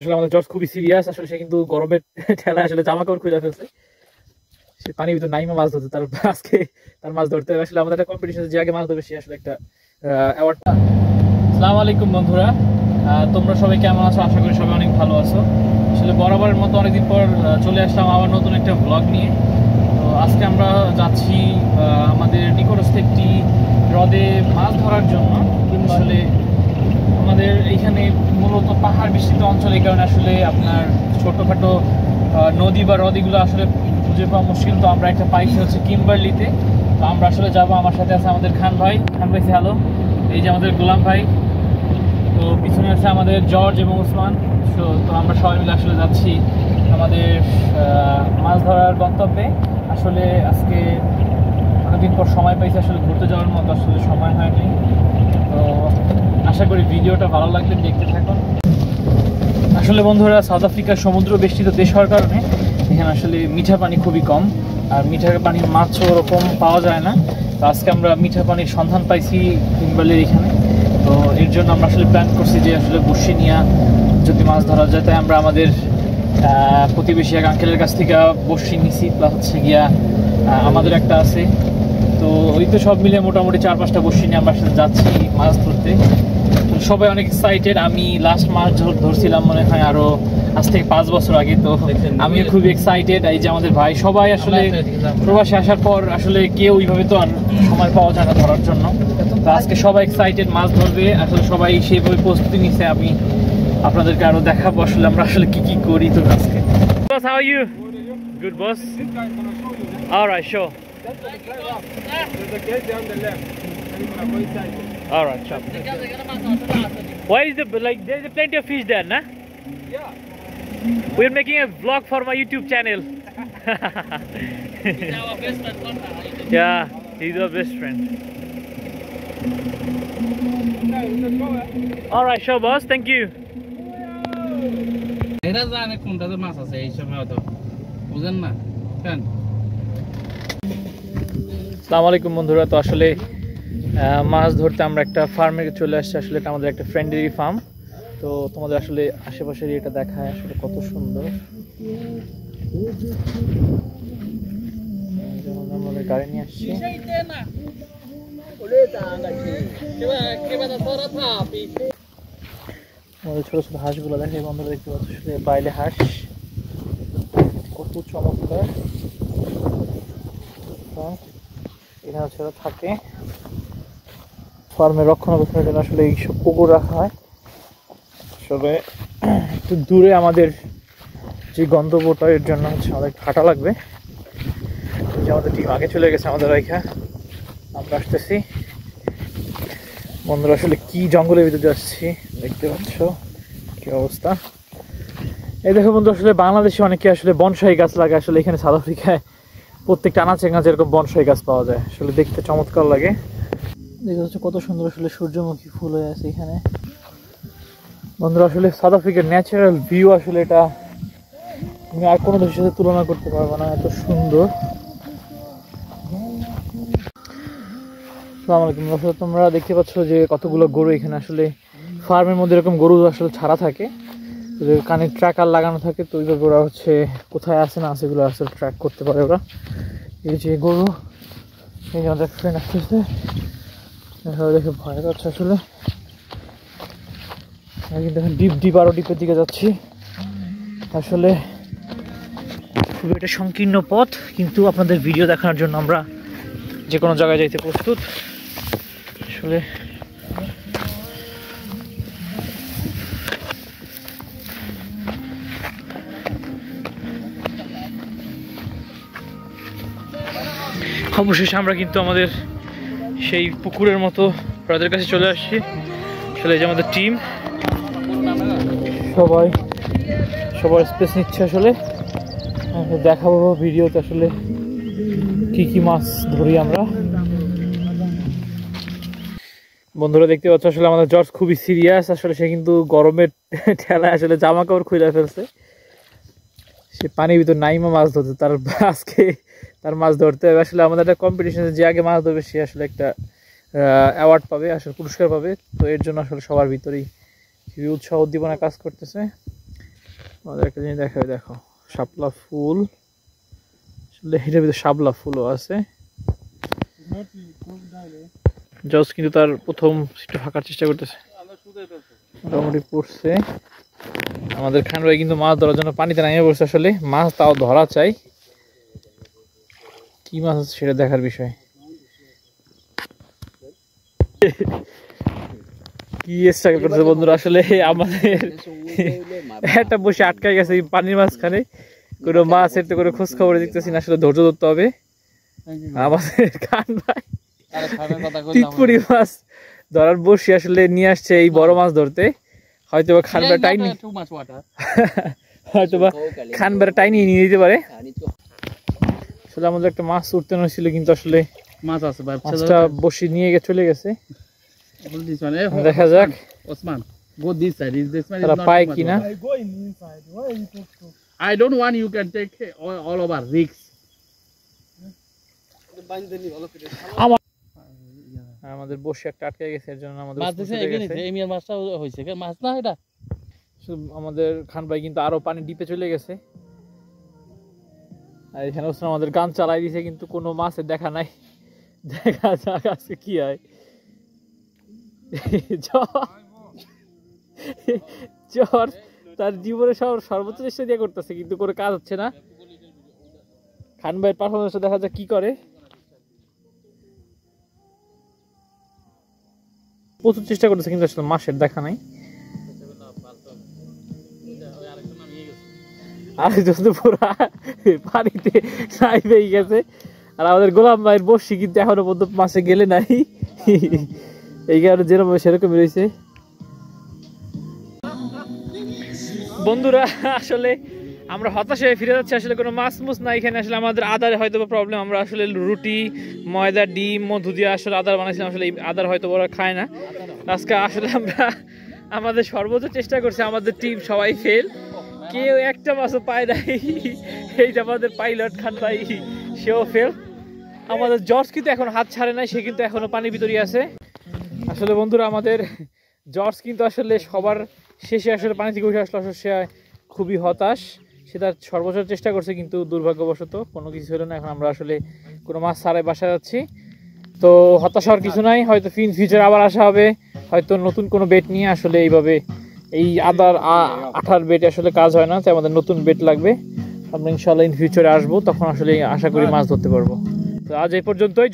আসলে আমাদের জর্জ খুবই সিরিয়াস। আসলে সে কিন্তু গরমের ঠেলায় আসলে জামা কাপড় খুলে ফেলছে। সে পানির ভিতর নাইমা মাছ ধরতে, তার আজকে তার মাছ ধরতে হবে। আসলে আমাদের একটা কম্পিটিশন, যে আগে মাছ ধরবে সে আসলে একটা অ্যাওয়ার্ড। আসসালামু আলাইকুম বন্ধুরা, তোমরা সবাই কেমন আছো? আশা করি সবাই অনেক ভালো আছো। আসলে বরাবরের মতো অনেকদিন পর চলে আসলাম আবার নতুন একটা ব্লগ নিয়ে। তো আজকে আমরা যাচ্ছি আমাদের নিকটস্থ একটি হ্রদে মাছ ধরার জন্য। আসলে আমাদের এইখানে মূলত পাহাড় বিস্তৃত অঞ্চল, এই কারণে আসলে আপনার ছোটোখাটো নদী বা হ্রদগুলো আসলে খুঁজে পাওয়া মুশকিল। তো আমরা একটা পাইছি হচ্ছে কিম্বারলিতে। তো আমরা আসলে যাবো। আমার সাথে আছে আমাদের খান ভাই। হ্যালো। এই যে আমাদের গোলাম ভাই। তো পিছনে আছে আমাদের জর্জ এবং ওসমান। তো আমরা সবাই মিলে আসলে যাচ্ছি আমাদের মাছ ধরার গন্তব্যে। আসলে আজকে অনেকদিন পর সময় পাইছি আসলে ঘুরতে যাওয়ার মতো, আসলে সময় হয়নি। তো আশা করি ভিডিওটা ভালো লাগলে দেখতে থাকুন। আসলে বন্ধুরা, সাউথ আফ্রিকার সমুদ্র বেষ্টিত দেশ হওয়ার কারণে এখানে আসলে মিঠা পানি খুবই কম, আর মিঠা পানির মাছও ওরকম পাওয়া যায় না। তো আজকে আমরা মিঠা পানির সন্ধান পাইছি কিম্বারলির এখানে। তো এর জন্য আমরা আসলে প্ল্যান করছি যে আসলে বড়শি নিয়ে যদি মাছ ধরা যায়। তাই আমরা আমাদের প্রতিবেশী এক আঙ্কেলের কাছ থেকে বড়শি নিছি, প্লাস হচ্ছে গিয়া আমাদের একটা আছে। তো ওই তো সব মিলে মোটামুটি 4-5টা বড়শি নিয়ে আমরা আসলে যাচ্ছি মাছ ধরতে। সবাই অনেক এক্সাইটেড। আমি লাস্ট মাছ ধরছিলাম মনে হয় আরো আজ থেকে 5 বছর আগে। তো আমি খুবই এক্সাইটেড। এই যে আমাদের ভাই, সবাই আসলে প্রবাসে আসার পর আসলে কেউ ওইভাবে তো সময় পাওয়া যায় না ধরার জন্য। তো আজকে সবাই এক্সাইটেড, মাছ ধরবে। আসলে সবাই সেইভাবে প্রস্তুতি নিচ্ছে। আমি আপনাদেরকে আরো দেখাবো আসলে আমরা আসলে কি কি করি। তো আজকে boss, how are you? Good boss. Alright, sure. There's a gate down the left. Alright, chop. Why is there's plenty of fish there, nah? Yeah. We're making a vlog for my YouTube channel. He's our best friend. Yeah, he's our best friend. Alright, sure boss, thank you. এরা জানে কোনটাতে মাছ আছে এই সময়, তো বুঝেন না কেন? আসসালামু আলাইকুম বন্ধুরা। তো আসলে মাছ ধরতে আমরা একটা ফার্মে চলে আসছি। আসলে এটা আমাদের একটা ফ্রেন্ডেরই ফার্ম। তো তোমাদের আসলে আশেপাশের এটা দেখায় আসলে কত সুন্দর। আমাদের গাড়ি নিয়ে আসছি। আমাদের ছোট ছোট হাঁসগুলো দেখে বন্ধুরা, দেখতে পাচ্ছ আসলে বাইরে হাঁস কত চমৎকার। এখানে ছেড়ে থাকে ফার্মে রক্ষণাবেক্ষণের জন্য আসলে এইসব পুকুর রাখা হয়। আসলে একটু দূরে আমাদের যে গন্তব্যটা, এর জন্য হচ্ছে অনেক হাঁটা লাগবে। যে আমাদের টিম আগে চলে গেছে আমাদের রাইখা, আমরা আসতেছি। বন্ধুরা আসলে কি জঙ্গলের ভিতরে যাচ্ছি, দেখতে পাচ্ছ কি অবস্থা। এই দেখো বন্ধু, আসলে বাংলাদেশে অনেকে আসলে বনসাই গাছ লাগে। আসলে এখানে সাউথ আফ্রিকায় প্রত্যেকটা আনাচে কানাচে এরকম বনসাই গাছ পাওয়া যায়। আসলে দেখতে চমৎকার লাগে। দেখতে হচ্ছে কত সুন্দর আসলে সূর্যমুখী ফুল হয়ে আছে এখানে। বন্ধুরা আসলে সাউথ আফ্রিকার ন্যাচারাল ভিউ আসলে এটা তুমি আর কোনো দেশের সাথে তুলনা করতে পারবে না, এত সুন্দর। আসসালামু আলাইকুম। আসলে তোমরা দেখতে পাচ্ছ যে কতগুলো গরু এখানে। আসলে ফার্মের মধ্যে এরকম গরু আসলে ছাড়া থাকে, কানে ট্র্যাকার লাগানো থাকে। তো ওইভাবে ওরা হচ্ছে কোথায় আছে না আছে এগুলো আসলে ট্র্যাক করতে পারে ওরা। এই যে গরু, এই যে আমাদের ফ্রেন্ড আসতেছে, দেখে ভয় পাচ্ছে আসলে। কিন্তু এখন ডিপ আরো ডিপের দিকে যাচ্ছি। আসলে খুবই একটা সংকীর্ণ পথ, কিন্তু আপনাদের ভিডিও দেখানোর জন্য আমরা যে কোনো জায়গায় যাইতে প্রস্তুত। আসলে অবশেষে আমরা কিন্তু আমাদের সেই পুকুরের মতো হ্রদের কাছে চলে আসছি। আসলে যে আমাদের টিম সবাই স্পেস নিচ্ছে। আসলে দেখাবো ভিডিওতে আসলে কি কি মাছ ধরি আমরা। বন্ধুরা দেখতে পাচ্ছ আসলে আমাদের জর্জ খুবই সিরিয়াস। আসলে সে কিন্তু গরমের ঠেলায় আসলে জামা কাপড় খুলে ফেলছে। সে পানির ভিতর নাইমা মাছ ধরতে, তার আজকে তার মাছ ধরতে হবে। আসলে আমাদের একটা কম্পিটিশনে যে আগে মাছ ধরবে সে আসলে একটা অ্যাওয়ার্ড পাবে, আসলে পুরস্কার পাবে। তো এর জন্য আসলে সবার ভিতরেই খুবই উৎসাহ উদ্দীপনা কাজ করতেছে। আমাদের একটা জিনিস দেখাবে, দেখো শাপলা ফুল, আসলে এটার ভিতরে শাপলা ফুলও আছে। জজ কিন্তু তার প্রথম একটু ফাঁকার চেষ্টা করতেছে, মোটামুটি পড়ছে। আমাদের খান ভাই কিন্তু মাছ ধরার জন্য পানিতে নামিয়ে পড়ছে। আসলে মাছ তাও ধরা চাই, কি মাছ আছে সেটা দেখার বিষয়। কি স্ট্রাগল করতেছে বন্ধুরা, আসলে আমাদের একটা বসে আটকায় গেছে এই পানির মাঝখানে, কোনো মাছের তো কোনো খোঁজ খবর দেখতেছি না, আসলে ধৈর্য ধরতে হবে। আমাদের খান ভাই টিটপুরি মাছ ধরার বসে আসলে নিয়ে আসছে এই বড় মাছ ধরতে, হয়তো বা খান ভাই টাইনি, হয়তো বা খান ভাই টাইনি নিয়ে দিতে পারে। আসলে আমাদের একটা মাছ উঠতে ছিল, কিন্তু আসলে মাছ আছে ভাই, মাছটা বসি নিয়ে চলে গেছে। দেখা যাক Osman, go this side. This one is তারা not পায় too much কিনা। water. I go in inside. Why you talk to? I don't want you can take all over risks. আমাদের বসে একটা আটকে গেছে, এর জন্য আমাদের মাছ স্মুথ দিছে হয়ে এখানে গেছে। এই মিয়ার মাছটা হইছে কে মাছ না এটা? শুধু আমাদের খান ভাই কিন্তু আরো পানি ডিপে চলে গেছে, আর এখানে ওসমান আমাদের গান চালাই দিয়েছে, কিন্তু কোনো মাছের দেখা নাই। দেখা যাক আজকে কি হয়। জ্বর তার জীবনে সর্বোচ্চ চেষ্টা দিয়ে করতেছে, কিন্তু কোনো কাজ হচ্ছে না। খান ভাইয়ের পারফরমেন্স দেখা যাক কি করে। প্রচুর চেষ্টা করতেছে, কিন্তু আসলে মাছের দেখা নাই। আরেকজন তো পুরা পানিতে নাইবেই গেছে, আর আমাদের গোলাম ভাইয়ের বসি কিন্তু এখনো পর্যন্ত মাছে গেলে নাই। এই কারণে যেরকম সেরকম রয়েছে। বন্ধুরা আসলে আমরা হতাশ হয়ে ফিরে যাচ্ছি, আসলে কোনো মাছ মুছ না এখানে। আসলে আমাদের আদার হয়তো প্রবলেম, আমরা আসলে রুটি ময়দা ডিম মধু দিয়ে আসলে আদার বানাইছিলাম, আসলে আদার হয়তো ওরা খায় না আজকে। আসলে আমরা আমাদের সর্বোচ্চ চেষ্টা করছি, আমাদের টিম সবাই ফেল, কেউ একটা মাছও পায় নাই। এই যে আমাদের পাইলট খান ভাই, সেও ফেল। আমাদের জর্জ কিন্তু এখন হাত ছাড়ে নাই, সে কিন্তু এখনো পানির ভিতরেই আছে। আসলে বন্ধুরা আমাদের জর্জ কিন্তু আসলে সবার শেষে আসলে পানি থেকে উঠে আসলো, সে খুবই হতাশ। সে তার সর্বোচ্চ চেষ্টা করছে, কিন্তু দুর্ভাগ্যবশত কোনো কিছু হলো না। এখন আমরা আসলে কোনো মাছ ছাড়াই বাসায় যাচ্ছি। তো হতাশ হওয়ার কিছু নাই, হয়তো ফিউচার আবার আসা হবে, হয়তো নতুন কোনো বেট নিয়ে। আসলে এইভাবে এই আঠার বেট আসলে কাজ হয় না, তাই আমাদের নতুন বেট লাগবে। আমরা ইনশাআল্লাহ ইন ফিউচারে আসবো, তখন আসলে আশা করি মাছ ধরতে পারবো। তো আজ এই পর্যন্তই।